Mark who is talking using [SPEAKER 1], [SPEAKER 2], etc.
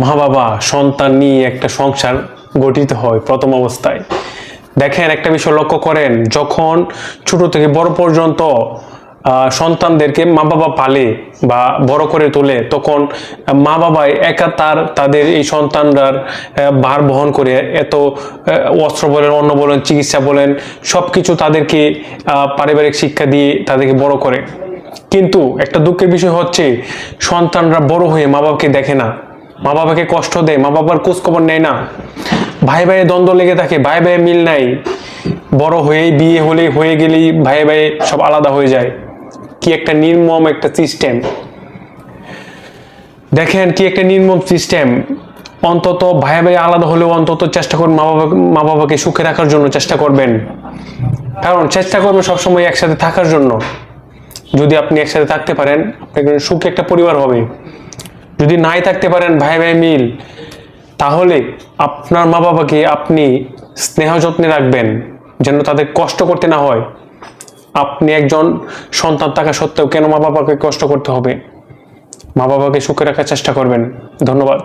[SPEAKER 1] মা বাবা সন্তান নিয়ে একটা সংসার গঠিত হয় প্রথম অবস্থায়। দেখেন, একটা বিষয় লক্ষ্য করেন, যখন ছোট থেকে বড় পর্যন্ত সন্তানদেরকে মা বাবা পালে বা বড় করে তোলে, তখন মা বাবাই একা তাদের এই সন্তানরার ভার বহন করে এত অস্ত্র বলেন, অন্ন বলেন, চিকিৎসা বলেন, সবকিছু তাদেরকে পারিবারিক শিক্ষা দিয়ে তাদেরকে বড় করে। কিন্তু একটা দুঃখের বিষয় হচ্ছে, সন্তানরা বড় হয়ে মা বাবাকে দেখে না, মা বাবাকে কষ্ট দেয়, মা বাবার খোঁজ খবর নেয় না, ভাই ভাইয়ে দ্বন্দ্ব লেগে থাকে, ভাই ভাইয়ে মিল নাই, বড় হয়েই বিয়ে হয়ে গেলেই ভাই ভাই সব আলাদা হয়ে যায়। কি একটা নির্মম একটা সিস্টেম! দেখেন, কি একটা নির্মম সিস্টেম। অন্তত ভাই ভাই আলাদা হলেও অন্তত চেষ্টা করুন মা বাবাকে সুখে রাখার জন্য চেষ্টা করবেন, কারণ চেষ্টা করবেন সবসময় একসাথে থাকার জন্য। যদি আপনি একসাথে থাকতে পারেন, আপনার সুখে একটা পরিবার হবে। যদি নাই থাকতে পারেন ভাই ভাই মিল, তাহলে আপনার মা বাবাকে আপনি স্নেহ যত্নে রাখবেন, যেন তাদের কষ্ট করতে না হয়। আপনি একজন সন্তান থাকা সত্ত্বেও কেন মা বাবাকে কষ্ট করতে হবে? মা বাবাকে সুখে রাখার চেষ্টা করবেন। ধন্যবাদ।